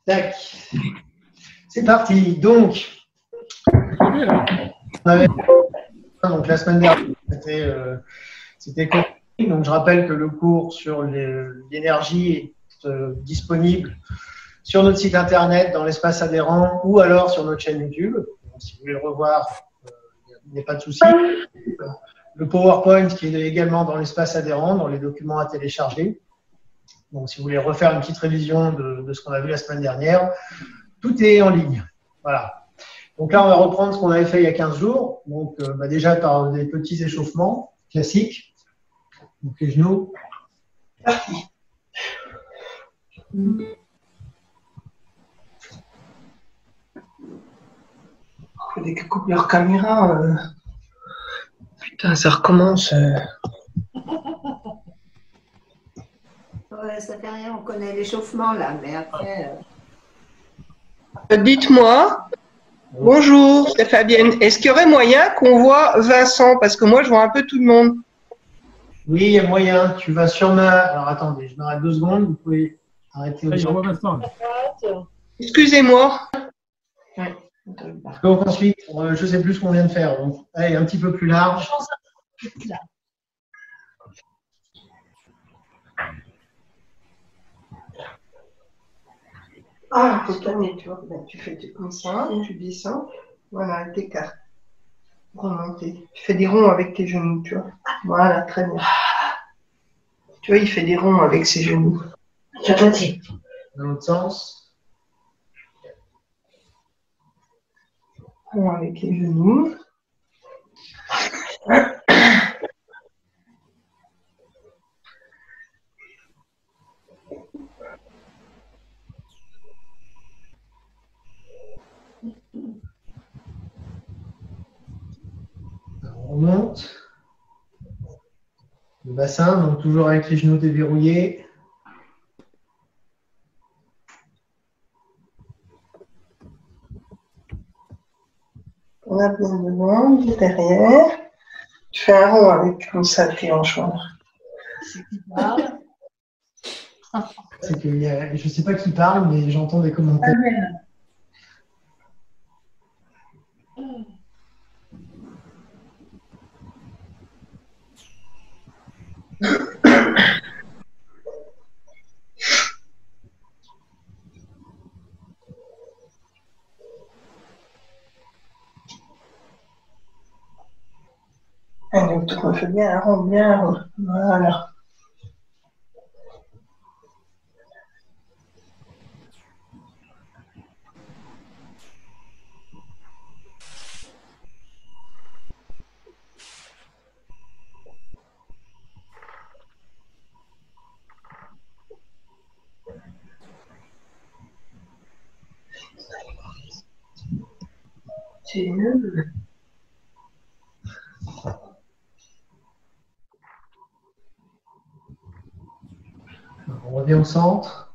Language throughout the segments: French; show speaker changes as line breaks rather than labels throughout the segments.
Tac. C'est parti. Donc, donc la semaine dernière, c'était compliqué. Donc, je rappelle que le cours sur l'énergie est disponible sur notre site internet, dans l'espace adhérent, ou alors sur notre chaîne YouTube. Donc, si vous voulez le revoir, il n'y a pas de souci. Le PowerPoint qui est également dans l'espace adhérent, dans les documents à télécharger. Donc, si vous voulez refaire une petite révision de ce qu'on a vu la semaine dernière, tout est en ligne. Voilà. Donc là, on va reprendre ce qu'on avait fait il y a 15 jours. Donc, déjà par des petits échauffements classiques. Donc, les genoux.
Dès qu'ils coupent leur caméra, putain, ça recommence.
Ouais, ça fait rien, on connaît l'échauffement là, mais après.
Dites-moi, bonjour, c'est Fabienne. Est-ce qu'il y aurait moyen qu'on voit Vincent? Parce que moi, je vois un peu tout le monde.
Oui, il y a moyen. Tu vas sur ma. Alors attendez, je m'arrête 2 secondes. Vous pouvez arrêter aussi.
Excusez-moi.
Donc ensuite, je ne sais plus ce qu'on vient de faire. Donc, allez, un petit peu plus large.
Ah, faut tourner, tu vois. Ben, tu fais comme ça, tu descends. Voilà, t'écartes. Remonter. Tu fais des ronds avec tes genoux, tu vois. Voilà, très bien. Tu vois, il fait des ronds avec ses genoux.
Dans l'autre sens.
Rond avec les genoux.
On remonte. Le bassin, donc toujours avec les genoux déverrouillés.
On a bien devant, derrière. Tu fais un rond avec comme ça tes hanches.
C'est que je ne sais pas qui parle, mais j'entends des commentaires.
Donc, tu refais bien un rond, bien un rond. Voilà. C'est nul.
On revient au centre.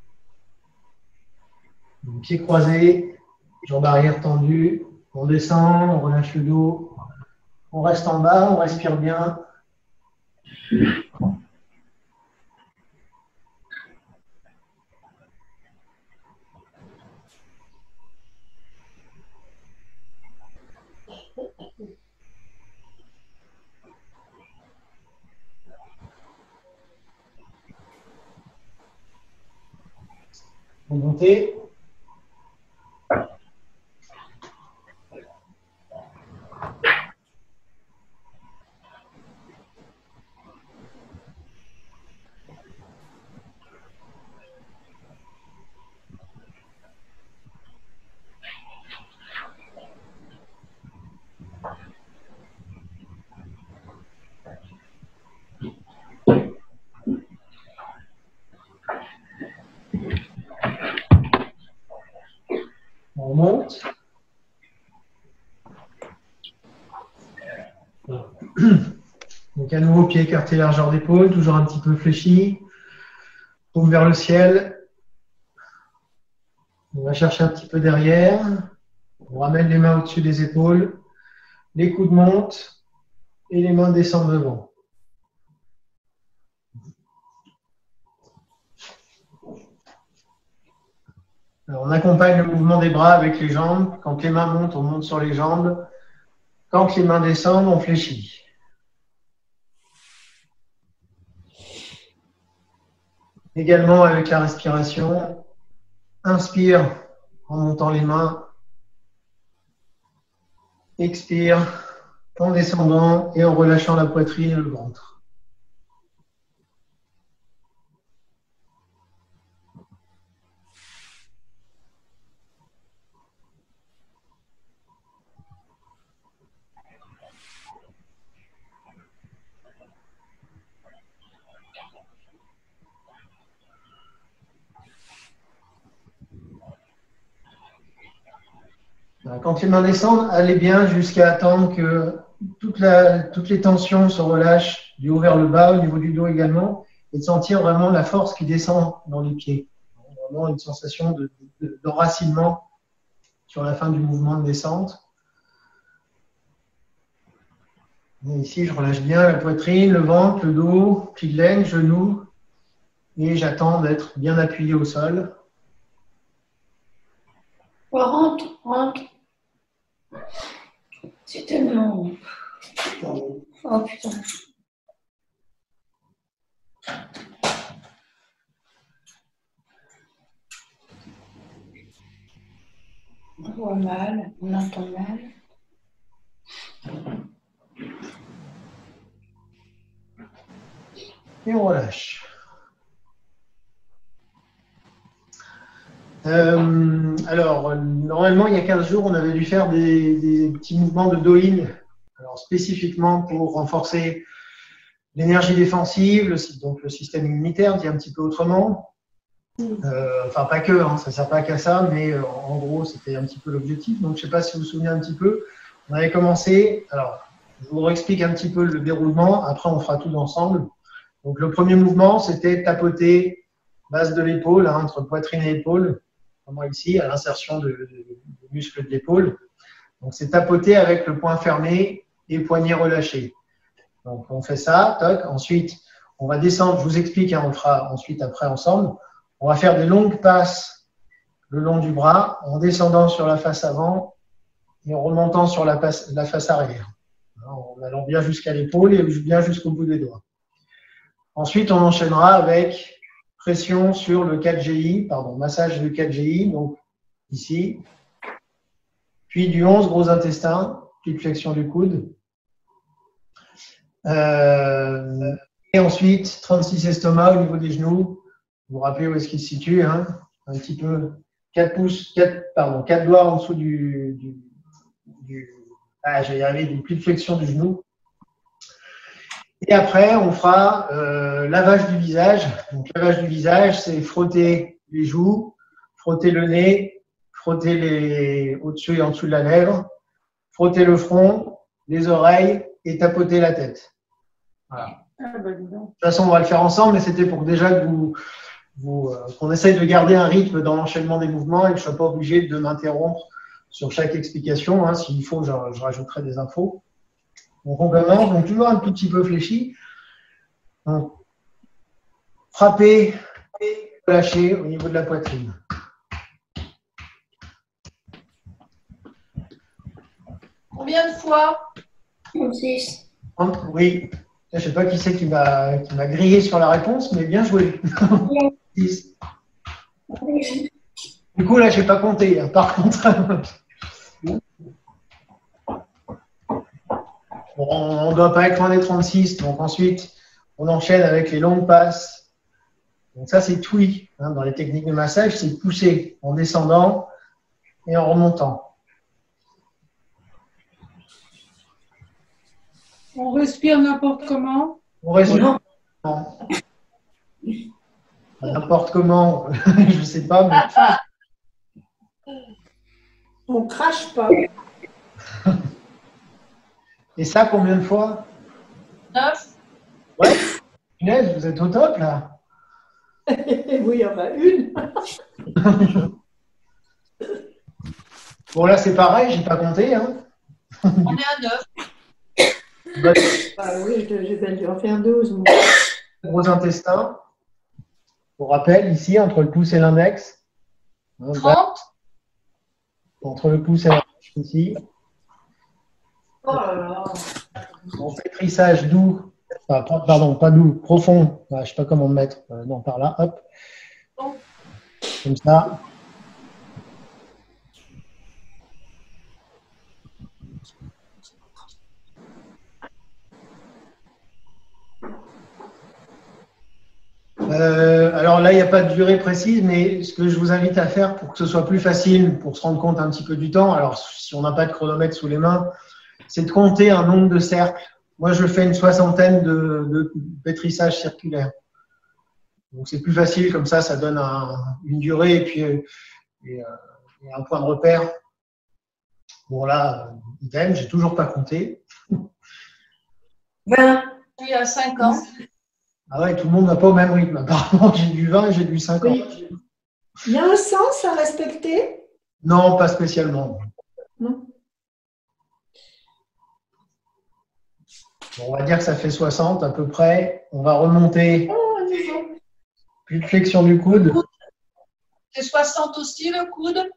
Donc, pieds croisés, jambes arrière tendues. On descend, on relâche le dos. On reste en bas, on respire bien. Remonter. On remonte. Donc à nouveau, pied écarté, largeur d'épaule, toujours un petit peu fléchi. Paume vers le ciel. On va chercher un petit peu derrière. On ramène les mains au-dessus des épaules. Les coudes montent et les mains descendent devant. Alors, on accompagne le mouvement des bras avec les jambes. Quand les mains montent, on monte sur les jambes. Quand les mains descendent, on fléchit. Également avec la respiration. Inspire en montant les mains. Expire en descendant et en relâchant la poitrine et le ventre. Quand les mains descendent, allez bien jusqu'à attendre que toutes les tensions se relâchent du haut vers le bas, au niveau du dos également, et de sentir vraiment la force qui descend dans les pieds. Vraiment une sensation d'enracinement sur la fin du mouvement de descente. Et ici, je relâche bien la poitrine, le ventre, le dos, pli de laine, genoux, et j'attends d'être bien appuyé au sol.
Oh, rentre, rentre. C'est tellement... Oh putain. On voit mal, on entend mal.
Et on relâche. Alors, normalement, il y a 15 jours, on avait dû faire des petits mouvements de do-in, alors spécifiquement pour renforcer l'énergie défensive, donc le système immunitaire, dit un petit peu autrement. Enfin, pas que, hein, ça ne sert pas qu'à ça, mais en gros, c'était un petit peu l'objectif. Donc, je ne sais pas si vous vous souvenez un petit peu. On avait commencé, alors, je vous explique un petit peu le déroulement, après on fera tout ensemble. Donc, le premier mouvement, c'était tapoter base de l'épaule, hein, entre poitrine et épaule, comme ici, à l'insertion du muscle de l'épaule. Donc, c'est tapoter avec le poing fermé et poignet relâché. Donc, on fait ça, toc. Ensuite, on va descendre, je vous explique, hein, on le fera ensuite après ensemble. On va faire des longues passes le long du bras, en descendant sur la face avant et en remontant sur la face arrière. En allant bien jusqu'à l'épaule et bien jusqu'au bout des doigts. Ensuite, on enchaînera avec pression sur le 4GI, pardon, massage du 4GI, donc ici. Puis du 11 gros intestin, petite flexion du coude. Et ensuite, 36 estomac au niveau des genoux. Vous vous rappelez où est-ce qu'il se situe, hein? Un petit peu 4 doigts en dessous j'ai y arrivé, d'une petite flexion du genou. Et après, on fera lavage du visage. Donc, lavage du visage, c'est frotter les joues, frotter le nez, frotter au-dessus et en dessous de la lèvre, frotter le front, les oreilles et tapoter la tête. Voilà. De toute façon, on va le faire ensemble, mais c'était pour déjà que qu'on essaye de garder un rythme dans l'enchaînement des mouvements et que je ne sois pas obligé de m'interrompre sur chaque explication. Hein. S'il faut, je rajouterai des infos. Donc, on commence, donc toujours un tout petit peu fléchi. Donc, frapper et relâcher au niveau de la poitrine.
Combien de fois?
36.
Oui. Je ne sais pas qui c'est qui m'a grillé sur la réponse, mais bien joué. 10. Du coup, là, je n'ai pas compté. Hein. Par contre, bon, on ne doit pas être loin des 36. Donc ensuite, on enchaîne avec les longues passes. Donc ça, c'est Tui. Hein, dans les techniques de massage, c'est pousser en descendant et en remontant.
On respire n'importe comment.
On respire n'importe comment, je ne sais pas. Mais...
On crache pas.
Et ça, combien de fois?
9.
Ouais, punaise, vous êtes au top là.
Oui, on a une.
Bon, là, c'est pareil, j'ai pas compté. Hein.
On est à 9.
Ah oui, j'ai dû en faire 12. Moi.
Gros intestin. Pour rappel, ici, entre le pouce et l'index. Hein,
30.
entre le pouce et la hanche ici.
Oh là là.
En pétrissage doux, enfin, pardon, pas doux, profond, je ne sais pas comment me mettre, non, par là, hop, comme ça. Alors là, il n'y a pas de durée précise, mais ce que je vous invite à faire pour que ce soit plus facile, pour se rendre compte un petit peu du temps, alors si on n'a pas de chronomètre sous les mains, c'est de compter un nombre de cercles. Moi, je fais une soixantaine de pétrissages circulaires. Donc c'est plus facile, comme ça donne une durée et puis et un point de repère. Bon là, idem, j'ai toujours pas compté.
20. Je suis à 50.
Ah ouais, tout le monde n'a pas au même rythme. Apparemment, j'ai du 20 et j'ai du 50.
Oui. Il y a un sens à respecter?
Non, pas spécialement.
Non.
Bon, on va dire que ça fait 60 à peu près. On va remonter.
Oh, dis donc.
Plus de flexion du coude.
C'est 60 aussi le coude?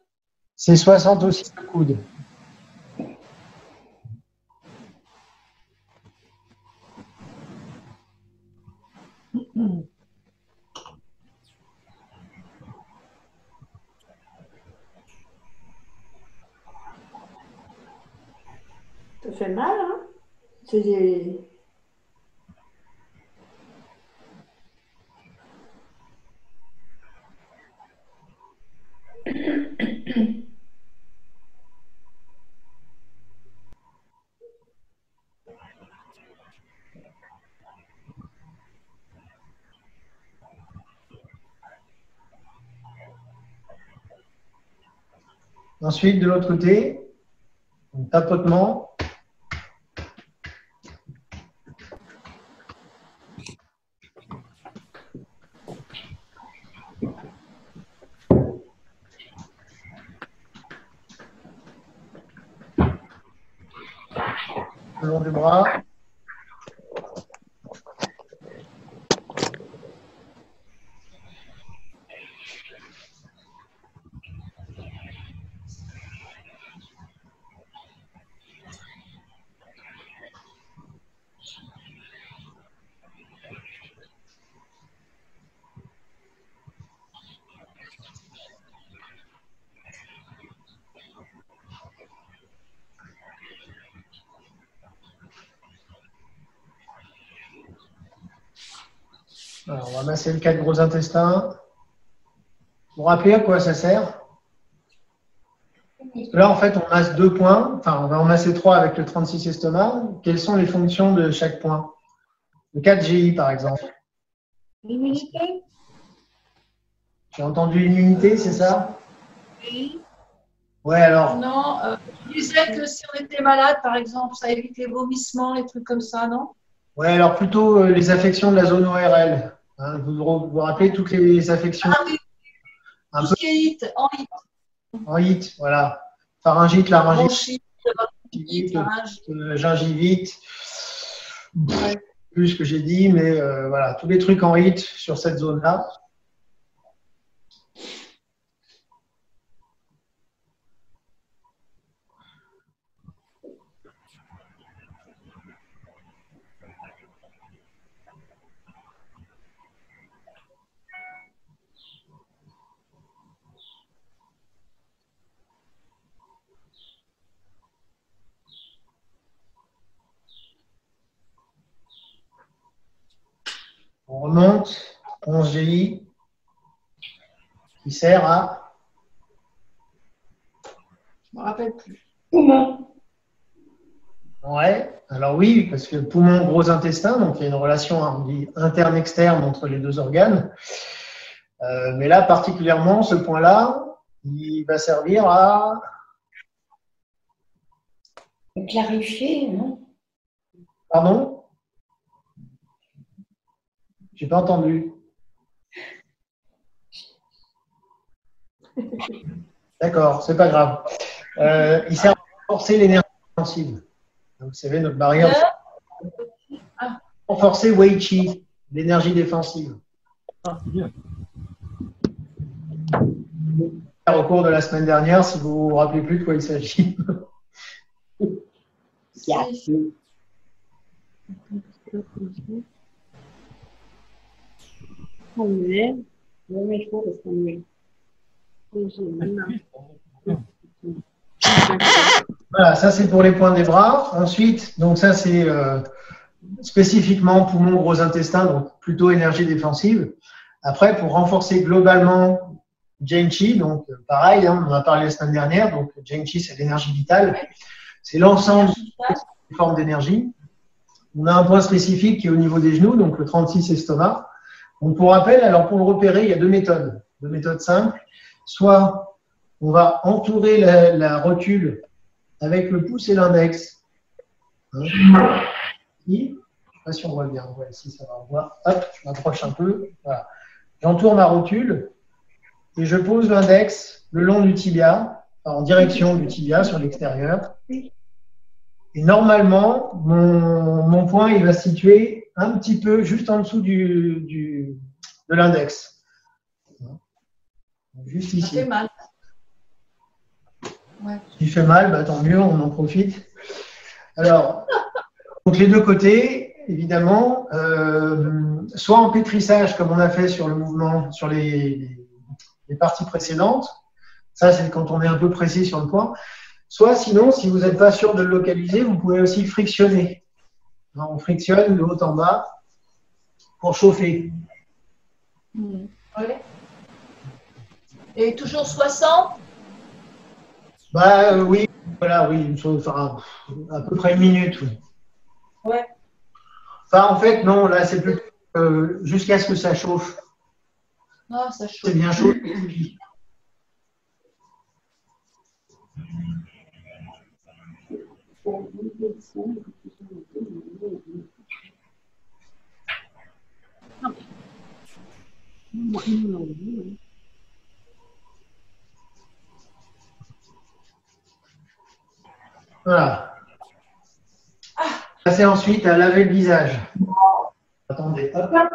C'est 60 aussi le coude.
Ça fait mal, hein? C'est des...
Ensuite, de l'autre côté, un tapotement. Le long du bras. Alors, on va masser le 4 gros intestins. Vous vous rappelez à quoi ça sert? Parce que là, en fait, on masse 2 points. Enfin, on va en masser 3 avec le 36 estomac. Quelles sont les fonctions de chaque point? Le 4 GI, par exemple.
L'immunité?
J'ai entendu l'immunité, c'est ça?
Oui.
Ouais, alors.
Non, je disais que si on était malade, par exemple, ça évite les vomissements, les trucs comme ça, non?
Ouais, alors plutôt les affections de la zone ORL. Hein, vous rappelez toutes les affections
Ah oui,
un
tout
peu
ce qui est HIT, en HIT,
en HIT, voilà. Pharyngite, laryngite,
bronchite,
gingivite,
laryngite.
gingivite. Plus ce que j'ai dit, mais voilà, tous les trucs en HIT sur cette zone-là. On remonte, 11 GI, qui sert à.
Je me rappelle plus.
Poumon.
Ouais, alors oui, parce que poumon, gros intestin, donc il y a une relation on dit, interne-externe entre les deux organes. Mais là, particulièrement, ce point-là, il va servir à.
Clarifier, non?
Pardon? J'ai pas entendu. D'accord, c'est pas grave. Il sert à renforcer l'énergie défensive. Vous savez, notre barrière. Renforcer Wei Qi, l'énergie défensive. au cours de la semaine dernière si vous vous rappelez plus de quoi il s'agit. Voilà, ça c'est pour les points des bras. Ensuite, donc ça c'est spécifiquement poumon, gros intestin, donc plutôt énergie défensive. Après, pour renforcer globalement Genchi, donc pareil, hein, on en a parlé la semaine dernière, donc Genchi c'est l'énergie vitale, c'est l'ensemble des formes d'énergie. On a un point spécifique qui est au niveau des genoux, donc le 36 estomac. Donc pour rappel, alors pour le repérer, il y a deux méthodes simples. Soit on va entourer la rotule avec le pouce et l'index. Hein. Je ne sais pas si on voit bien. Ouais, si ça va, on voit. Hop, je m'approche un peu. Voilà. J'entoure ma rotule et je pose l'index le long du tibia, en direction du tibia sur l'extérieur. Et normalement, mon point, il va se situer un petit peu juste en dessous de l'index. Juste ici.
Ça fait mal. Ouais.
Il fait mal, bah, tant mieux, on en profite. Alors, donc les deux côtés, évidemment, soit en pétrissage, comme on a fait sur le mouvement, sur les parties précédentes. Ça, c'est quand on est un peu précis sur le point. Soit sinon, si vous n'êtes pas sûr de le localiser, vous pouvez aussi frictionner. On frictionne de haut en bas pour chauffer.
Ouais. Et toujours 60?
Bah oui, voilà, oui, enfin, à peu près une minute. Oui.
Ouais.
Enfin, en fait, non, là, c'est plus jusqu'à ce que ça chauffe.
Non, ça chauffe.
C'est bien chaud. Voilà. Passer ensuite à laver le visage. Attendez, hop.
Là,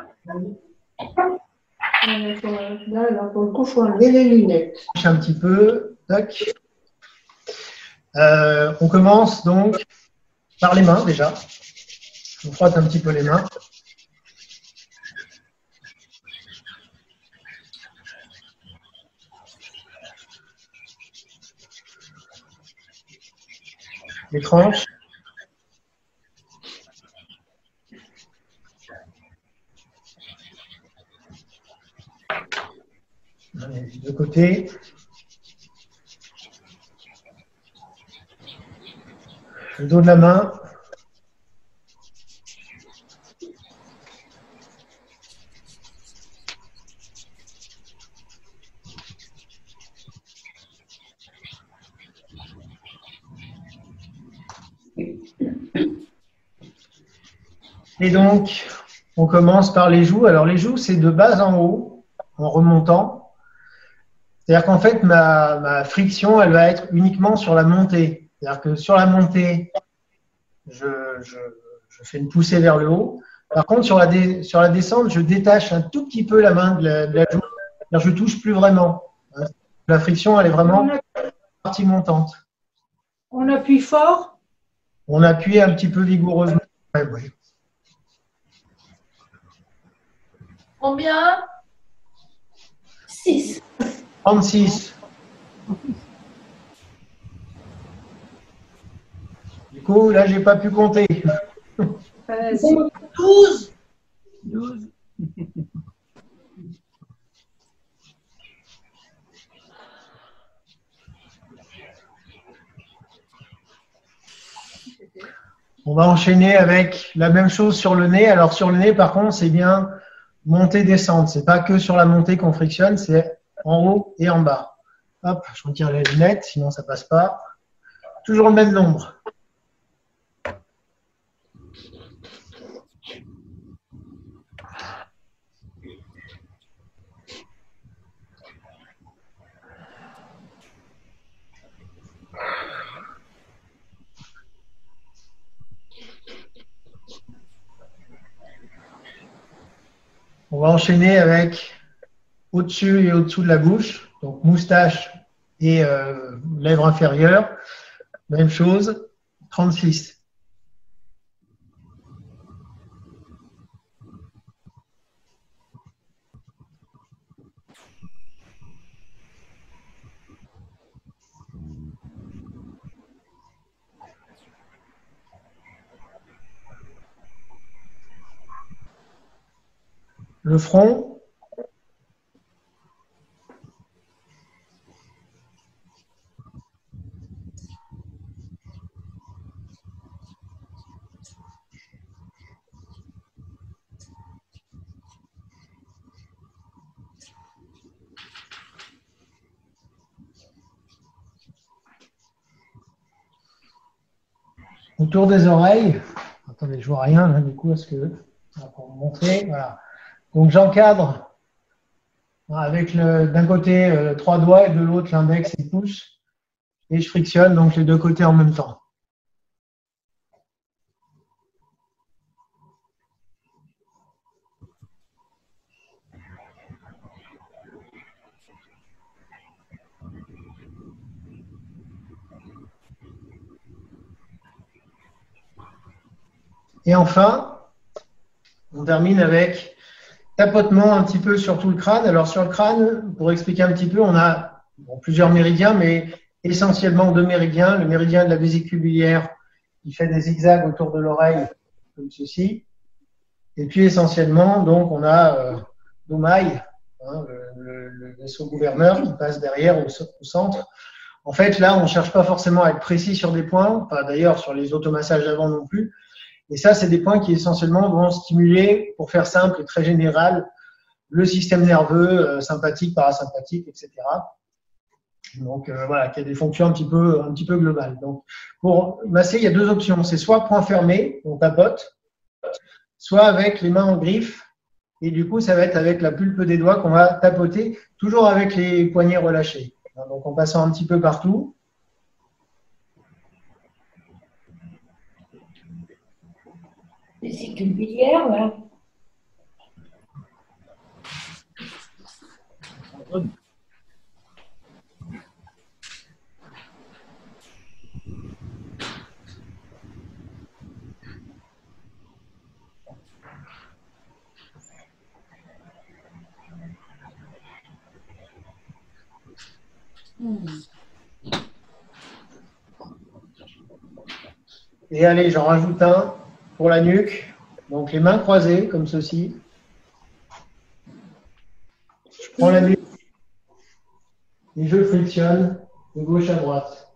pour le coup, il faut enlever les lunettes.
Un petit peu. Tac. On commence donc par les mains déjà. Je frotte un petit peu les mains. Les tranches. De côté. Le dos de la main. Et donc, on commence par les joues. Alors, les joues, c'est de bas en haut, en remontant. C'est-à-dire qu'en fait, ma friction, elle va être uniquement sur la montée. C'est-à-dire que sur la montée, je fais une poussée vers le haut. Par contre, sur la descente, je détache un tout petit peu la main de la joue. C'est-à-dire que je ne touche plus vraiment. La friction, elle est vraiment partie montante.
On appuie fort?
On appuie un petit peu vigoureusement. Ouais, oui.
Combien?
6.
36. Du coup, là, j'ai pas pu compter.
12.
12. On va enchaîner avec la même chose sur le nez. Alors, sur le nez, par contre, c'est bien montée-descente. C'est pas que sur la montée qu'on frictionne, c'est en haut et en bas. Hop, je retire les lunettes, sinon ça passe pas. Toujours le même nombre. On va enchaîner avec au-dessus et au-dessous de la bouche. Donc moustache et lèvres inférieures, même chose, 36. Le front, autour des oreilles. Attendez, je vois rien là, du coup, est-ce que pour vous montrer, voilà. Donc j'encadre avec d'un côté 3 doigts et de l'autre l'index et le pouce, et je frictionne donc les 2 côtés en même temps. Et enfin, on termine avec tapotement un petit peu sur tout le crâne. Alors sur le crâne, pour expliquer un petit peu, on a plusieurs méridiens, mais essentiellement 2 méridiens. Le méridien de la vésicule biliaire qui fait des zigzags autour de l'oreille, comme ceci. Et puis essentiellement, donc on a l'omaille, hein, le vaisseau gouverneur qui passe derrière au centre. En fait, là, on ne cherche pas forcément à être précis sur des points, pas d'ailleurs sur les automassages avant non plus. Et ça, c'est des points qui essentiellement vont stimuler, pour faire simple et très général, le système nerveux sympathique, parasympathique, etc. Donc voilà, qui a des fonctions un petit peu globales. Donc pour masser, il y a 2 options. C'est soit point fermé, on tapote, soit avec les mains en griffe. Et du coup, ça va être avec la pulpe des doigts qu'on va tapoter, toujours avec les poignets relâchés. Donc en passant un petit peu partout.
Vésicule biliaire, voilà.
Et allez, j'en rajoute un pour la nuque. Donc les mains croisées, comme ceci. Je prends la nuque et je frictionne de gauche à droite.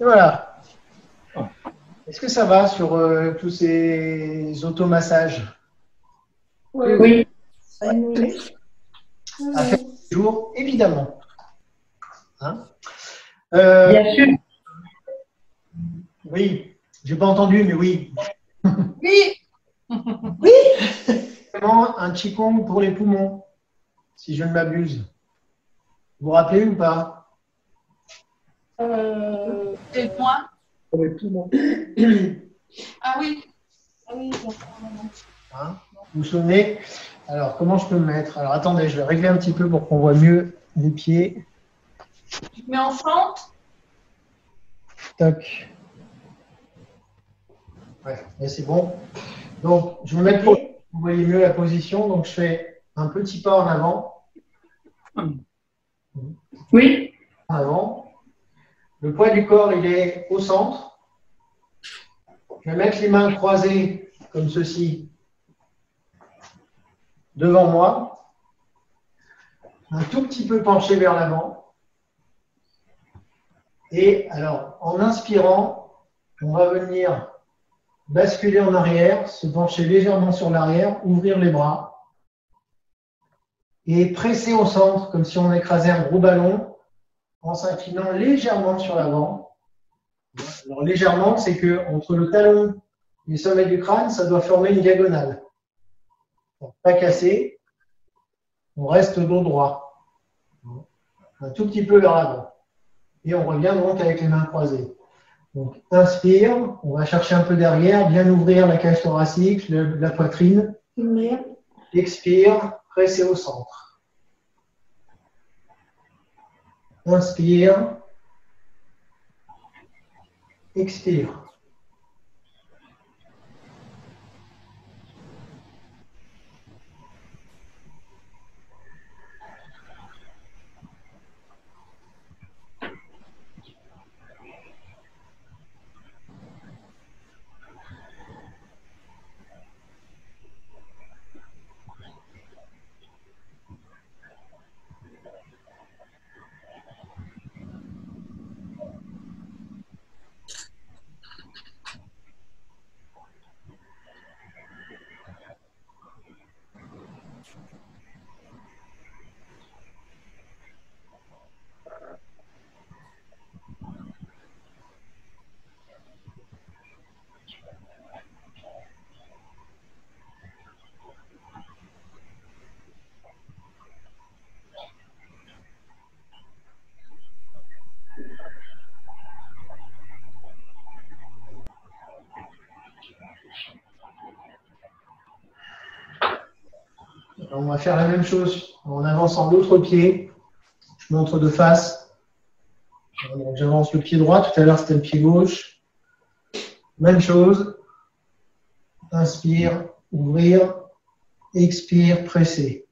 Et voilà. Est-ce que ça va sur tous ces automassages?
Oui.
À faire tous les jours, évidemment. Hein
Bien sûr.
Oui, j'ai pas entendu, mais oui.
Oui.
Oui. Vraiment un qigong pour les poumons, si je ne m'abuse. Vous vous rappelez ou pas?
Et moi.
Pour les poumons.
Ah oui. Ah oui.
Hein, vous vous souvenez? Alors, comment je peux me mettre? Alors, attendez, je vais régler un petit peu pour qu'on voit mieux les pieds.
Tu te mets en fente.
Toc. Ouais, mais c'est bon. Donc, je vais me mettre pour que vous voyez mieux la position. Donc, je fais un petit pas en avant.
Oui.
En avant. Le poids du corps, il est au centre. Je vais mettre les mains croisées comme ceci devant moi. Un tout petit peu penché vers l'avant. Et alors, en inspirant, on va venir basculer en arrière, se pencher légèrement sur l'arrière, ouvrir les bras et presser au centre comme si on écrasait un gros ballon en s'inclinant légèrement sur l'avant Alors légèrement, c'est que entre le talon et le sommet du crâne, ça doit former une diagonale. Donc, pas cassé, on reste dos droit. Un tout petit peu vers l'avant. Et on revient donc avec les mains croisées. Donc inspire, on va chercher un peu derrière, bien ouvrir la cage thoracique, la poitrine. Expire, presser au centre. Inspire. Expire. On va faire la même chose en avançant l'autre pied. Je montre de face. J'avance le pied droit. Tout à l'heure, c'était le pied gauche. Même chose. Inspire, ouvrir. Expire, presser.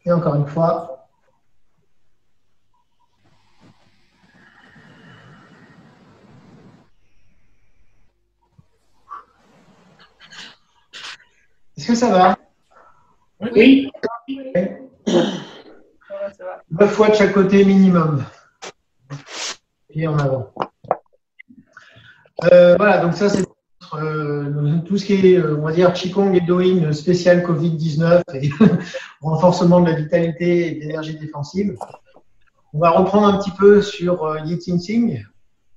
Et encore une fois. Est-ce que ça va?
Oui.
9 fois de chaque côté minimum. Et en avant. Voilà, donc ça c'est tout ce qui est, on va dire, Qigong et Doing spécial Covid-19 et renforcement de la vitalité et de l'énergie défensive. On va reprendre un petit peu sur Yi Ting Tsing.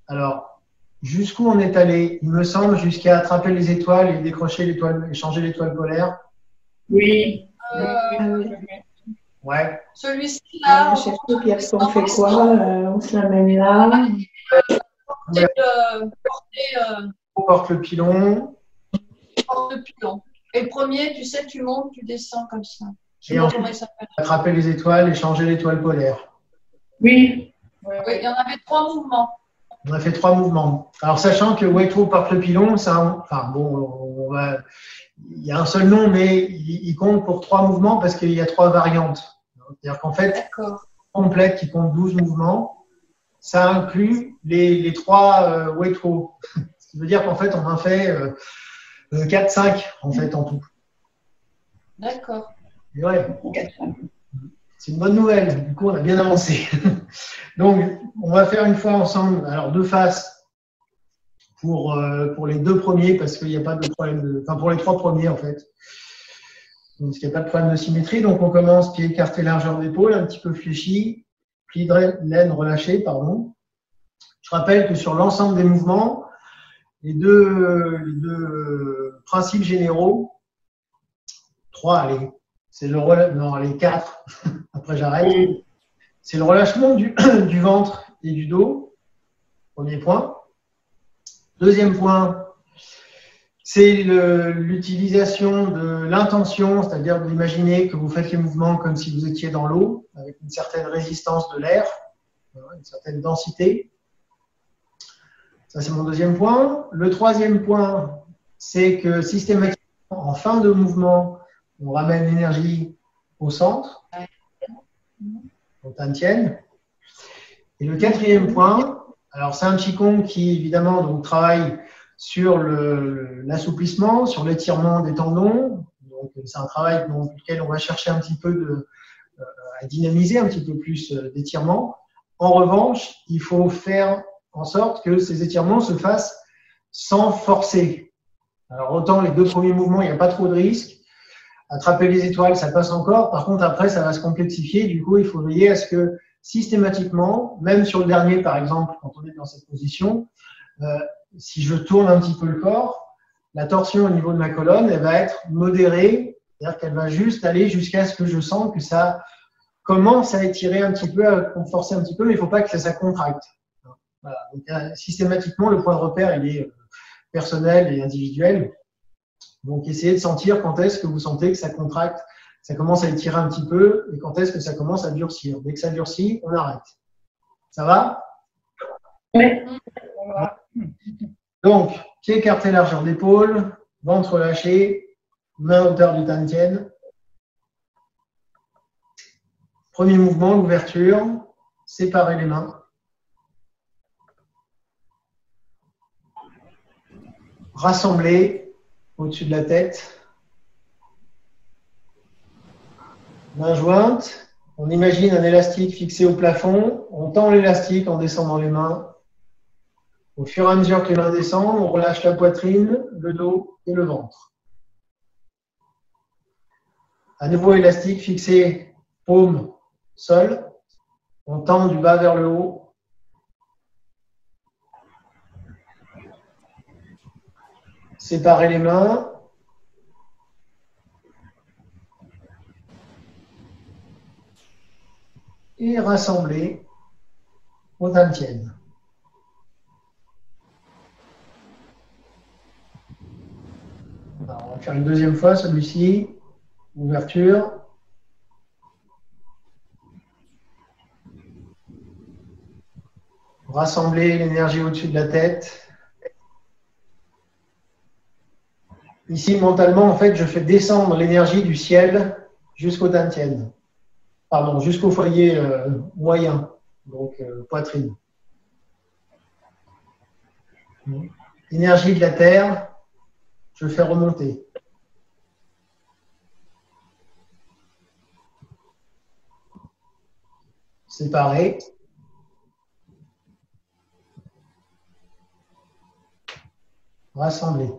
Alors, jusqu'où on est allé? Il me semble jusqu'à attraper les étoiles et décrocher l'étoile, et changer l'étoile polaire.
Oui.
Ouais.
Celui-ci là.
Je sais plus, Pierre, on fait quoi? On se l'amène là.
On porte le pilon.
Porte le pilon. Et le premier, tu sais, tu montes, tu descends comme ça.
Et ensuite, attraper les étoiles et changer l'étoile polaire.
Oui.
Oui, il y en avait 3 mouvements.
On a fait 3 mouvements. Alors, sachant que Waito porte le pilon, enfin bon, il y a un seul nom, mais il compte pour 3 mouvements parce qu'il y a 3 variantes. C'est-à-dire qu'en fait, complète qui compte 12 mouvements, ça inclut les 3 Waito. Ce qui veut dire qu'en fait, on en fait 4-5 en fait en tout.
D'accord.
Et ouais. C'est une bonne nouvelle. Du coup, on a bien avancé. Donc, on va faire une fois ensemble, alors de face pour les 2 premiers, parce qu'il n'y a pas de problème enfin, pour les 3 premiers, en fait. Donc, il n'y a pas de problème de symétrie. Donc, on commence pied écarté, largeur d'épaule, un petit peu fléchi, pli de laine relâché, pardon. Je rappelle que sur l'ensemble des mouvements, les deux principes généraux, 3, allez, c'est le relâchement, non, allez, 4, après j'arrête. C'est le relâchement du ventre et du dos, premier point. Deuxième point, c'est l'utilisation de l'intention, c'est-à-dire d'imaginer que vous faites les mouvements comme si vous étiez dans l'eau, avec une certaine résistance de l'air, une certaine densité. Ça, c'est mon deuxième point. Le troisième point, c'est que systématiquement, en fin de mouvement, on ramène l'énergie au centre, au Tantien. Et le quatrième point, alors c'est un Qigong qui, évidemment, donc, travaille sur l'assouplissement, sur l'étirement des tendons. Donc, c'est un travail dans lequel on va chercher un petit peu à dynamiser un petit peu plus d'étirement. En revanche, il faut faire en sorte que ces étirements se fassent sans forcer. Alors, autant les deux premiers mouvements, il n'y a pas trop de risques. Attraper les étoiles, ça passe encore. Par contre, après, ça va se complexifier. Du coup, il faut veiller à ce que systématiquement, même sur le dernier, par exemple, quand on est dans cette position, si je tourne un petit peu le corps, la torsion au niveau de ma colonne, elle va être modérée, c'est-à-dire qu'elle va juste aller jusqu'à ce que je sente que ça commence à étirer un petit peu, à forcer un petit peu, mais il ne faut pas que ça contracte. Voilà. Donc, systématiquement, le point de repère, il est personnel et individuel. Donc, essayez de sentir quand est-ce que vous sentez que ça contracte, ça commence à étirer un petit peu, et quand est-ce que ça commence à durcir. Dès que ça durcit, on arrête. Ça va?
Oui.
Donc, pied écarté, largeur d'épaule, ventre relâché, main à hauteur du Tantien. Premier mouvement, l'ouverture, séparer les mains. Rassembler au-dessus de la tête. Main jointe. On imagine un élastique fixé au plafond. On tend l'élastique en descendant les mains. Au fur et à mesure que les mains descendent, on relâche la poitrine, le dos et le ventre. À nouveau, élastique fixé, paume, sol. On tend du bas vers le haut. Séparer les mains. Et rassembler au Tantien. Alors, on va faire une deuxième fois celui-ci. Ouverture. Rassembler l'énergie au-dessus de la tête. Ici, mentalement, en fait, je fais descendre l'énergie du ciel jusqu'au Tantien. Pardon, jusqu'au foyer moyen, donc poitrine. L'énergie de la terre, je fais remonter. Séparer. Rassembler.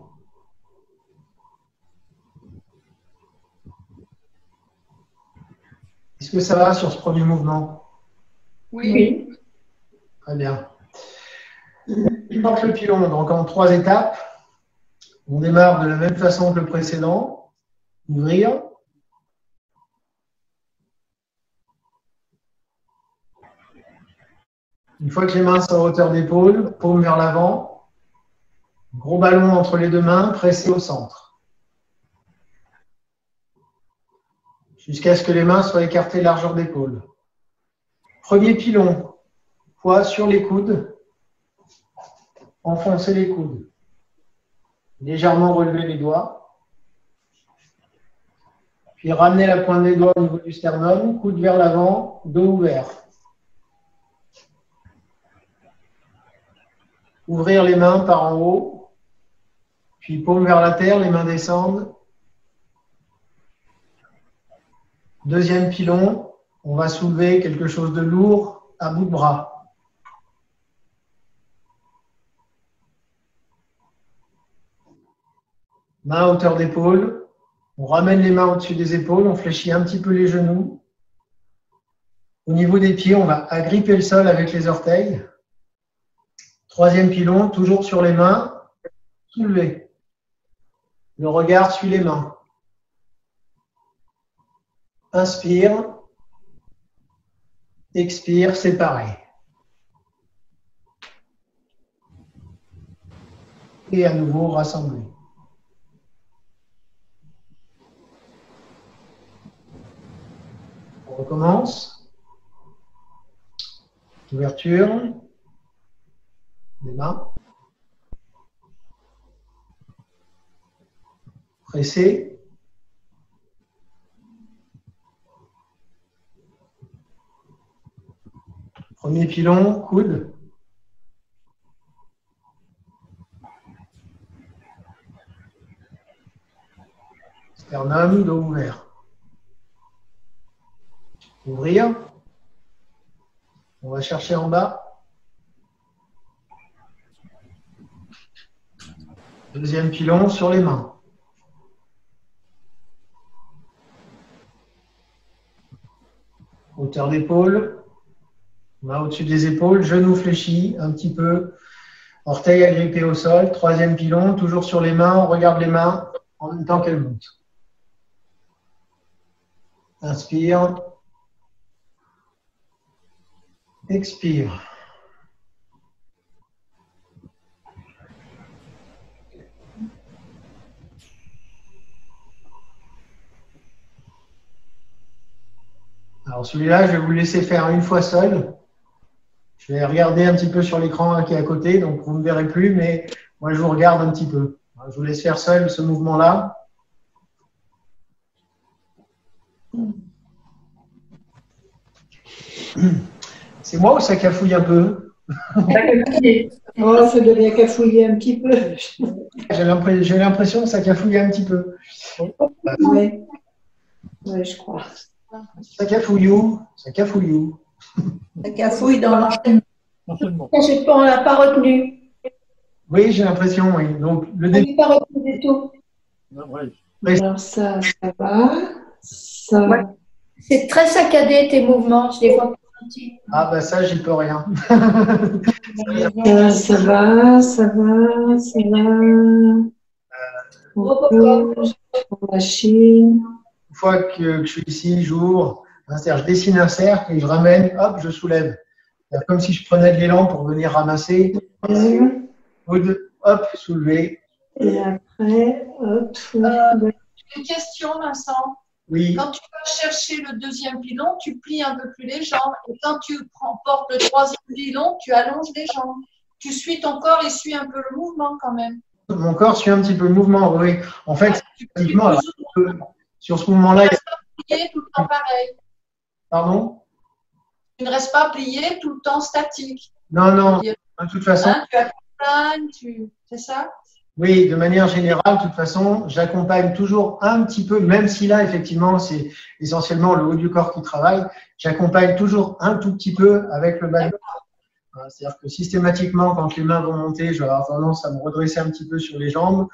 Est-ce que ça va sur ce premier mouvement?
Oui.
Très bien. Je porte le pilon donc en 3 étapes. On démarre de la même façon que le précédent. Ouvrir. Une fois que les mains sont à hauteur d'épaule, paume vers l'avant. Gros ballon entre les deux mains, pressé au centre. Jusqu'à ce que les mains soient écartées largeur d'épaule. Premier pilon, poids sur les coudes. Enfoncez les coudes. Légèrement relever les doigts. Puis ramener la pointe des doigts au niveau du sternum, coude vers l'avant, dos ouvert. Ouvrir les mains par en haut. Puis paume vers la terre, les mains descendent. Deuxième pilon, on va soulever quelque chose de lourd à bout de bras. Main à hauteur d'épaule. On ramène les mains au-dessus des épaules, on fléchit un petit peu les genoux. Au niveau des pieds, on va agripper le sol avec les orteils. Troisième pilon, toujours sur les mains, soulever. Le regard suit les mains. Inspire. Expire, séparé. et à nouveau rassembler. On recommence. Ouverture des mains. Pressé. Premier pilon, coude. Sternum, dos ouvert. Ouvrir. On va chercher en bas. Deuxième pilon sur les mains. Hauteur d'épaule. Main au-dessus des épaules, genou fléchi un petit peu. Orteil agrippé au sol. Troisième pilon, toujours sur les mains. On regarde les mains en même temps qu'elles montent. Inspire. Expire. Alors celui-là, je vais vous le laisser faire une fois seul. Je vais regarder un petit peu sur l'écran qui est à côté, donc vous ne me verrez plus, mais moi je vous regarde un petit peu. Je vous laisse faire seul ce mouvement-là. C'est moi ou ça cafouille un peu?
Oh, ça devient cafouiller un petit peu.
J'ai l'impression que ça cafouille un petit peu.
Oui, je crois.
Ça cafouille où? Ça cafouille où?
Ça cafouille dans l'enchaînement.
On l'a pas retenu.
Oui, j'ai l'impression, oui. Donc, le
On
début.
l'a pas retenu du tout. Alors ça va. Ça va.
C'est très saccadé tes mouvements, je les vois pas sentis.
Ah, bah ça, j'y peux rien.
Ça va, ça va, ça va. On bouge, on machine.
Une fois que je suis ici, j'ouvre, je dessine un cercle et je ramène, hop, je soulève. C'est comme si je prenais de l'élan pour venir ramasser. Hop, soulever.
Et après, hop.
Une question, Vincent.
Oui.
Quand tu vas chercher le deuxième pilon, tu plies un peu plus les jambes. Et quand tu portes le troisième pilon, tu allonges les jambes. Tu suis ton corps et suis un peu le mouvement quand même.
Mon corps suit un petit peu le mouvement, oui. En fait, pratiquement, alors, sur ce mouvement-là.
Tu ne restes pas plié tout le temps pareil.
Pardon?
Tu ne restes pas plié tout le temps statique.
Non, non. De toute façon.
Hein, tu accompagnes, c'est ça?
Oui, de manière générale, de toute façon, j'accompagne toujours un petit peu, même si là, effectivement, c'est essentiellement le haut du corps qui travaille, j'accompagne toujours un tout petit peu avec le bas de corps. C'est-à-dire que systématiquement, quand les mains vont monter, je vais avoir tendance à me redresser un petit peu sur les jambes.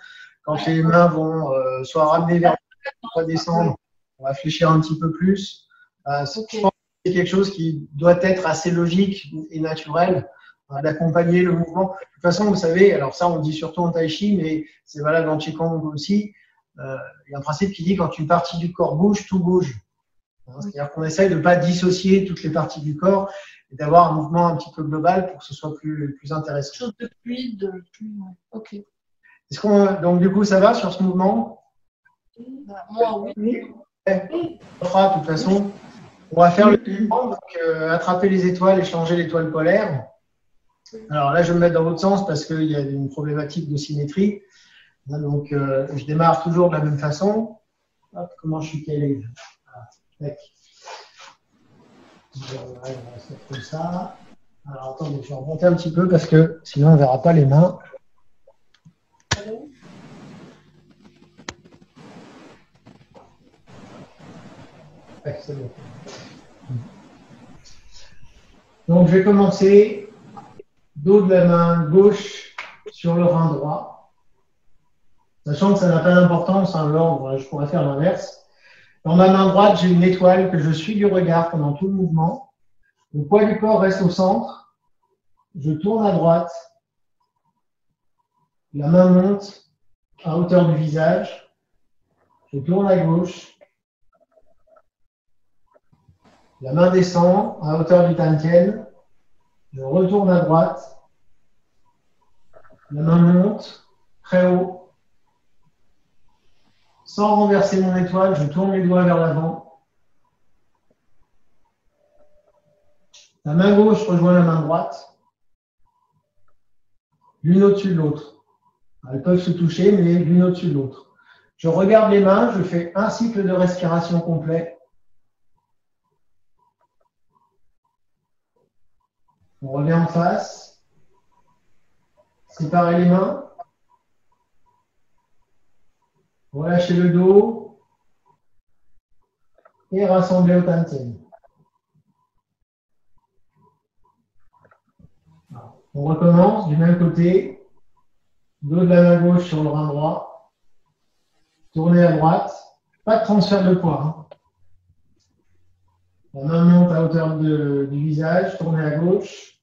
Quand les mains vont soit ramener vers le bas, soit descendre, on va fléchir un petit peu plus. Je pense que c'est quelque chose qui doit être assez logique et naturel, d'accompagner le mouvement. De toute façon, vous savez, alors ça on le dit surtout en tai chi, mais c'est valable en qigong aussi, il y a un principe qui dit quand une partie du corps bouge, tout bouge. C'est-à-dire qu'on essaye de ne pas dissocier toutes les parties du corps et d'avoir un mouvement un petit peu global pour que ce soit plus intéressant.
Chose de fluide, ok.
Est-ce donc du coup ça va sur ce mouvement?
Moi oui.
On fera de toute façon. On va faire le mouvement, donc attraper les étoiles et changer l'étoile polaire. Alors là, je vais me mettre dans l'autre sens parce qu'il y a une problématique de symétrie. Donc, je démarre toujours de la même façon. Hop, comment je suis calé? Voilà. On va faire comme ça. Alors, attendez, je vais remonter un petit peu parce que sinon, on ne verra pas les mains. Ouais, c'est bon. Donc, je vais commencer. Dos de la main gauche sur le rein droit. Sachant que ça n'a pas d'importance, l'ordre, je pourrais faire l'inverse. Dans ma main droite, j'ai une étoile que je suis du regard pendant tout le mouvement. Le poids du corps reste au centre. Je tourne à droite. La main monte à hauteur du visage. Je tourne à gauche. La main descend à hauteur du tantien. Je retourne à droite. La main monte. très haut. Sans renverser mon étoile, je tourne les doigts vers l'avant. La main gauche rejoint la main droite, l'une au-dessus de l'autre. Elles peuvent se toucher, mais l'une au-dessus de l'autre. Je regarde les mains, je fais un cycle de respiration complet. On revient en face. Séparez les mains. Relâchez le dos. Et rassemblez au Tantian. On recommence du même côté. Dos de la main gauche sur le bras droit. Tournez à droite. Pas de transfert de poids. Hein. La main monte à hauteur du visage. Tournez à gauche.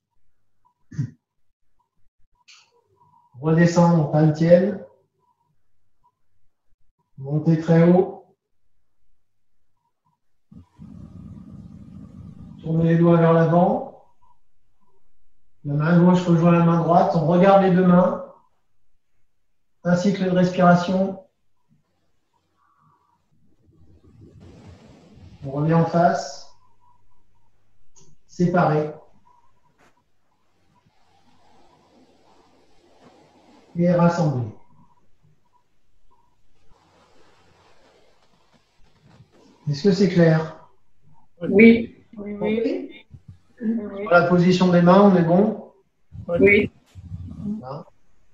Redescendre en Tantian. Montez très haut. Tournez les doigts vers l'avant. La main gauche rejoint la main droite. On regarde les deux mains. Un cycle de respiration. On revient en face. Séparé. Et rassemblé. Est-ce que c'est clair?
Oui.
Oui.
Sur la position des mains, on est bon?
Oui.
Voilà.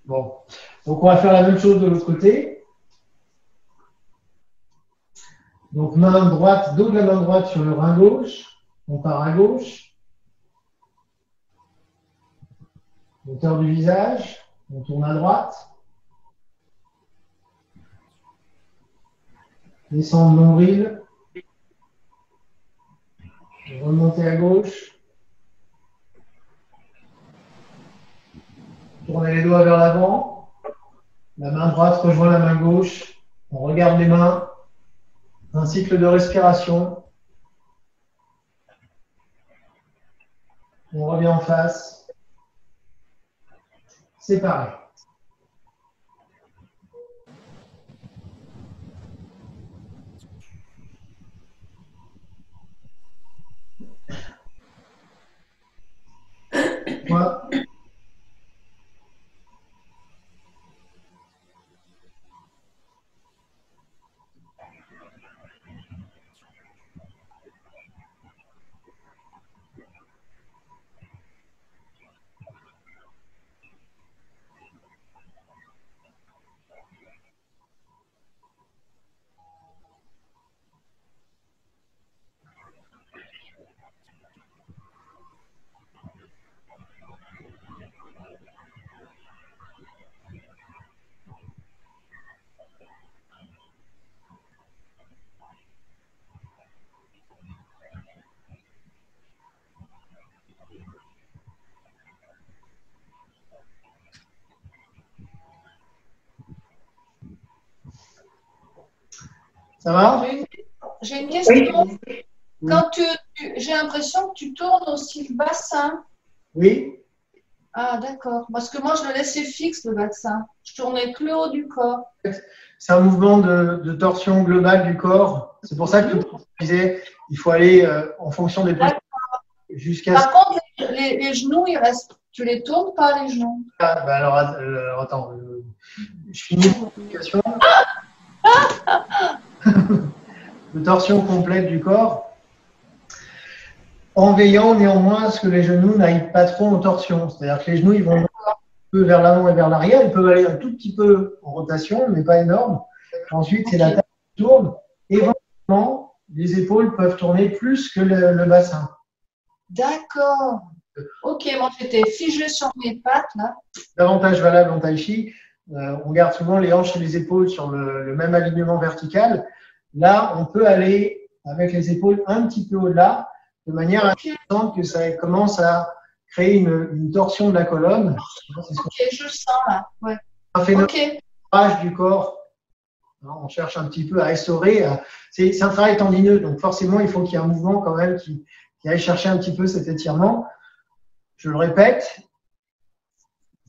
Bon. Donc, on va faire la même chose de l'autre côté. Donc, main droite, dos de la main droite sur le rein gauche. On part à gauche. Hauteur du visage. On tourne à droite. Descendre le nombril. Remonter à gauche. Tournez les doigts vers l'avant. La main droite rejoint la main gauche. On regarde les mains. Un cycle de respiration. On revient en face. Séparé. Voilà. Ça va?
J'ai une question. Quand j'ai l'impression que tu tournes aussi le bassin.
Oui.
Ah, d'accord. Parce que moi, je le laissais fixe, le bassin. Je tournais que le haut du corps.
C'est un mouvement de torsion globale du corps. C'est pour ça que tu disais, il faut aller en fonction des postures jusqu'à.
Par contre, les genoux, ils restent. Tu les tournes pas, les genoux?
Ah, bah alors attends, je finis l'explication. De torsion complète du corps, en veillant néanmoins à ce que les genoux n'aillent pas trop en torsion. C'est-à-dire que les genoux, ils vont un peu vers l'avant et vers l'arrière. Ils peuvent aller un tout petit peu en rotation, mais pas énorme. Ensuite, c'est la tête qui tourne. Éventuellement, les épaules peuvent tourner plus que le bassin.
D'accord. Ok, moi j'étais figée sur mes pattes là.
Davantage valable en tai chi. On garde souvent les hanches et les épaules sur le même alignement vertical. Là, on peut aller avec les épaules un petit peu au-delà, de manière à que ça commence à créer une torsion de la colonne.
Ok, je le sens là. Ouais.
Un phénomène du corps. On cherche un petit peu à essorer. C'est un travail tendineux, donc forcément, il faut qu'il y ait un mouvement quand même qui aille chercher un petit peu cet étirement. Je le répète,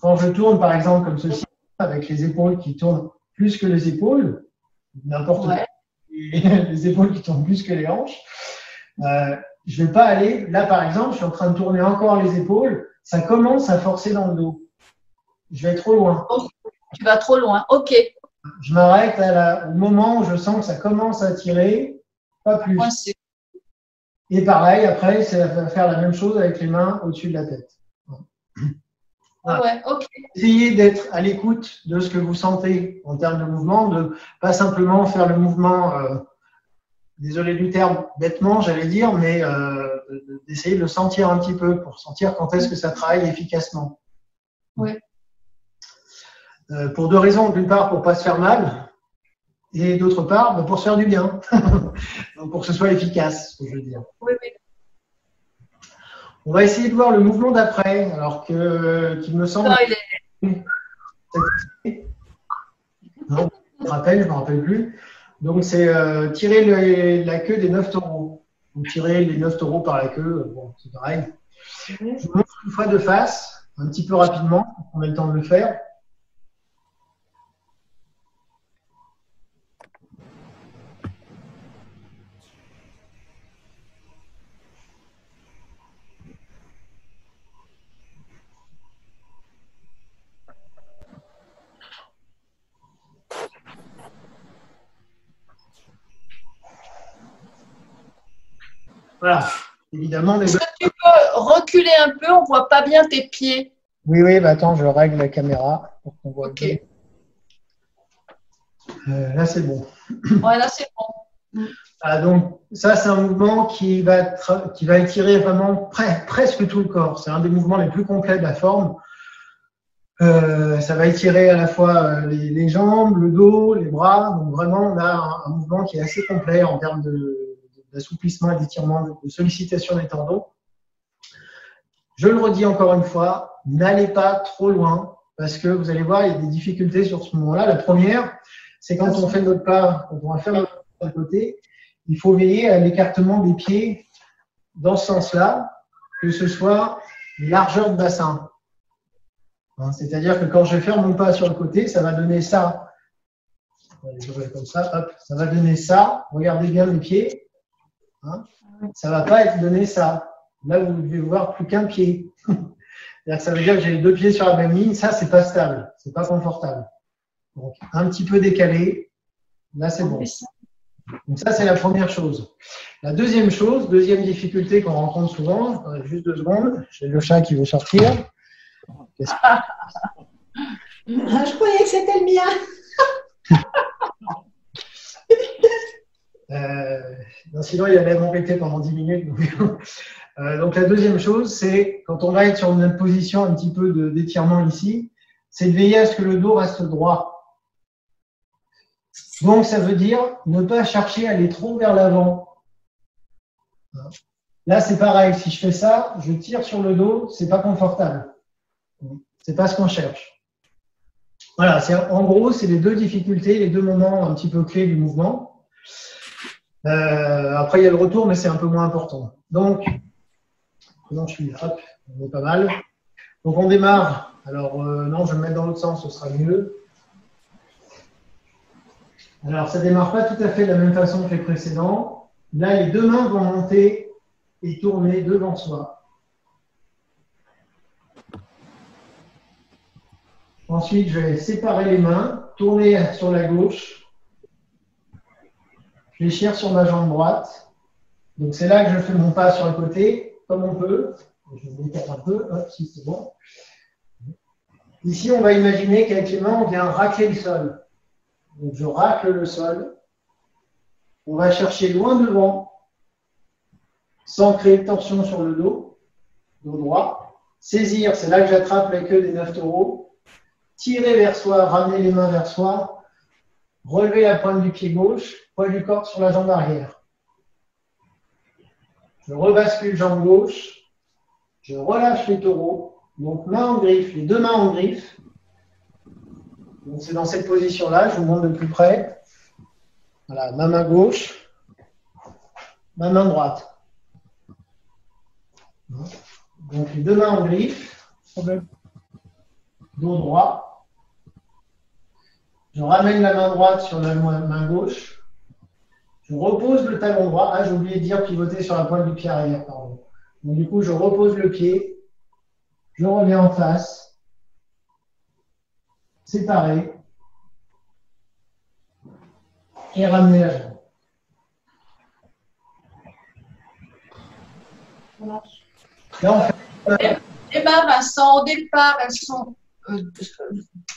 quand je tourne par exemple comme ceci, avec les épaules qui tournent plus que les épaules, n'importe quoi, les épaules qui tournent plus que les hanches. Je ne vais pas aller, là par exemple, je suis en train de tourner encore les épaules, ça commence à forcer dans le dos. Je vais trop loin.
Tu vas trop loin, ok.
Je m'arrête au moment où je sens que ça commence à tirer, pas plus. Et pareil, après, ça va faire la même chose avec les mains au-dessus de la tête. Voilà.
Ouais, ok.
Essayez d'être à l'écoute de ce que vous sentez en termes de mouvement, de pas simplement faire le mouvement, désolé du terme, bêtement, j'allais dire, mais d'essayer de le sentir un petit peu pour sentir quand est-ce que ça travaille efficacement.
Ouais.
Pour deux raisons. D'une part, pour ne pas se faire mal, et d'autre part, pour se faire du bien. Donc, pour que ce soit efficace, ce que je veux dire.
Oui, oui.
On va essayer de voir le mouvement d'après, alors qu'il me semble.
Non,
Non, je me rappelle plus. Donc, c'est tirer la queue des 9 taureaux. Donc, tirer les 9 taureaux par la queue, bon, c'est pareil. Je vous montre une fois de face, un petit peu rapidement, pour qu'on ait le temps de le faire. Voilà, évidemment.
Est-ce que tu peux reculer un peu? On ne voit pas bien tes pieds.
Oui, attends, je règle la caméra pour qu'on voit bien. Là, c'est bon.
Ouais, là, c'est bon.
Donc, ça, c'est un mouvement qui va étirer vraiment presque tout le corps. C'est un des mouvements les plus complets de la forme. Ça va étirer à la fois les jambes, le dos, les bras. Donc, vraiment, on a un mouvement qui est assez complet en termes d'assouplissement et d'étirement, de sollicitation des tendons. Je le redis encore une fois, n'allez pas trop loin parce que vous allez voir, il y a des difficultés sur ce moment-là. La première, c'est quand on fait notre pas, quand on va faire notre pas de côté, il faut veiller à l'écartement des pieds dans ce sens-là, que ce soit largeur de bassin. C'est-à-dire que quand je vais faire mon pas sur le côté, ça va donner ça. Comme ça, hop, ça va donner ça. Regardez bien mes pieds. Ça ne va pas être donné ça. Là, vous devez voir plus qu'un pied. Ça veut dire que j'ai les deux pieds sur la même ligne. Ça, c'est pas stable. C'est pas confortable. Donc, un petit peu décalé. Là, c'est bon. Donc, ça, c'est la première chose. La deuxième chose, deuxième difficulté qu'on rencontre souvent, juste 2 secondes. J'ai le chat qui veut sortir.
Je croyais que c'était le mien.
Non, sinon, il allait m'embêter pendant 10 minutes. Donc, la deuxième chose, c'est quand on va être sur une position un petit peu d'étirement ici, c'est de veiller à ce que le dos reste droit. Donc, ça veut dire ne pas chercher à aller trop vers l'avant. Là, c'est pareil. Si je fais ça, je tire sur le dos, c'est pas confortable. C'est pas ce qu'on cherche. Voilà. En gros, c'est les deux difficultés, les deux moments un petit peu clés du mouvement. Après, il y a le retour, mais c'est un peu moins important. Donc, je suis hop, on est pas mal. Donc, on démarre. Alors, non, je vais me mettre dans l'autre sens, ce sera mieux. Alors, ça ne démarre pas tout à fait de la même façon que les précédents. Là, les deux mains vont monter et tourner devant soi. Ensuite, je vais séparer les mains, tourner sur la gauche, fléchir sur ma jambe droite. Donc, c'est là que je fais mon pas sur le côté, comme on peut. Je me décale un peu, hop, si c'est bon. Ici, on va imaginer qu'avec les mains, on vient racler le sol. Donc, je racle le sol. On va chercher loin devant, sans créer de tension sur le dos droit. Saisir, c'est là que j'attrape la queue des 9 taureaux. Tirer vers soi, ramener les mains vers soi. Relever la pointe du pied gauche, poids du corps sur la jambe arrière. Je rebascule jambe gauche. Je relâche les taureaux. Donc, main en griffe, les deux mains en griffe. Donc, c'est dans cette position-là. Je vous montre de plus près. Voilà, ma main gauche, ma main droite. Donc, les deux mains en griffe. Dos droit. Je ramène la main droite sur la main gauche. Je repose le talon droit. Ah, j'ai oublié de dire pivoter sur la pointe du pied arrière, pardon. Donc, du coup, je repose le pied. Je reviens en face. Séparer. Et ramener la jambe. Là, on fait...
Eh bien, Vincent, au départ, elles sont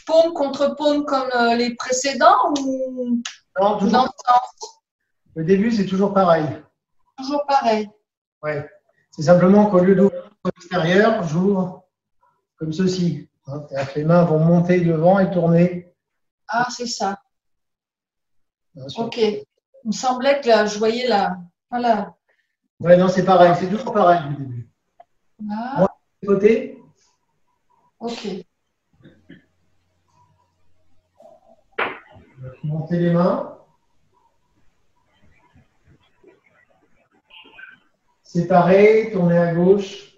paume contre paume comme les précédents ou
Non, toujours.
dans le sens?
Le début, c'est toujours pareil.
Toujours pareil.
Ouais. C'est simplement qu'au lieu d'ouvrir à l'extérieur, j'ouvre comme ceci. Hein, c'est-à-dire que les mains vont monter devant et tourner.
Ah, c'est ça.
Bien sûr.
Ok. Il me semblait que là, je voyais là. Voilà.
Ouais, non, c'est pareil. C'est toujours pareil au début.
Ah,
Côté.
ok.
Monter les mains. Séparer, tourner à gauche.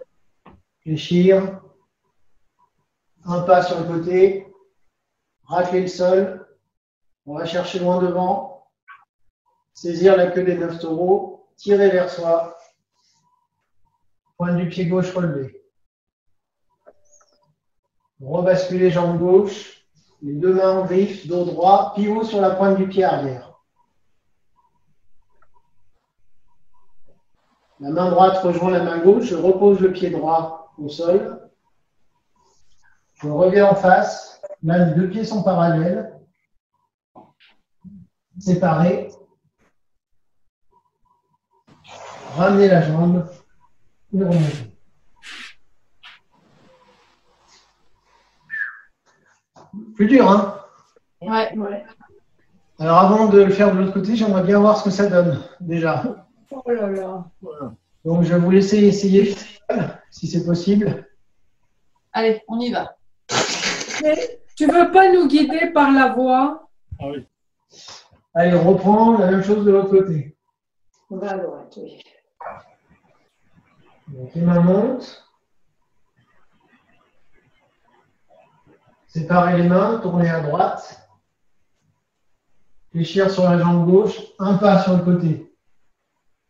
Fléchir. Un pas sur le côté. Racler le sol. On va chercher loin devant. Saisir la queue des 9 taureaux. Tirer vers soi. Pointe du pied gauche relevé. Rebasculer jambe gauche. Les deux mains en griffe, dos droit, pivot sur la pointe du pied arrière. La main droite rejoint la main gauche, je repose le pied droit au sol. Je reviens en face. Là, les deux pieds sont parallèles. Séparés. Ramener la jambe et remonter. Plus dur, hein?
Ouais.
Alors, avant de le faire de l'autre côté, j'aimerais bien voir ce que ça donne, déjà.
Oh là là.
Voilà. Donc, je vais vous laisser essayer, si c'est possible.
Allez, on y va.
Mais tu veux pas nous guider par la voix?
Ah oui. Allez, on reprend la même chose de l'autre côté.
On va à droite, oui.
Donc, les mains montent. Séparer les mains, tourner à droite. Fléchir sur la jambe gauche, un pas sur le côté.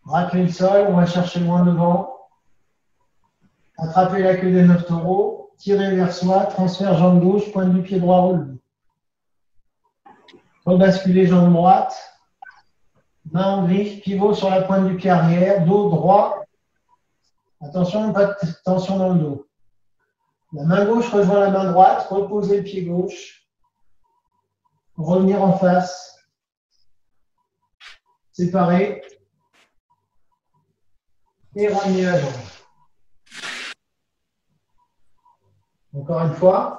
Racler le sol, on va chercher loin devant. Attraper la queue des 9 taureaux, tirer vers soi, transfert jambe gauche, pointe du pied droit relevé. Rebasculer jambe droite, main en griffe, pivot sur la pointe du pied arrière, dos droit. Attention, pas de tension dans le dos. La main gauche rejoint la main droite, reposer le pied gauche, revenir en face, séparer et ramener la jambe. Encore une fois.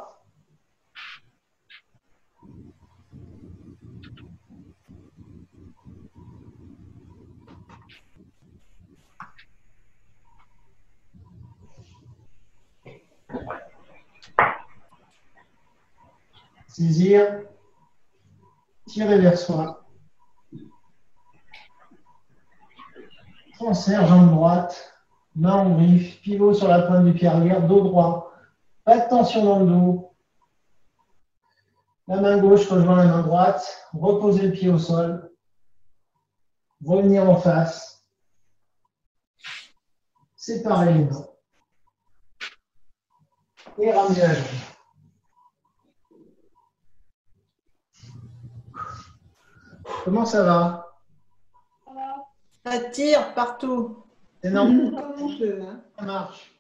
Saisir, tirer vers soi. Transfert, jambe droite, main en griffe, pivot sur la pointe du pied arrière, dos droit. Pas de tension dans le dos. La main gauche rejoint la main droite, reposer le pied au sol. Revenir en face. Séparer les mains. Et ramener la jambe. Comment ça va?
Ça tire partout.
C'est normal,
Comme on peut, hein.
ça marche.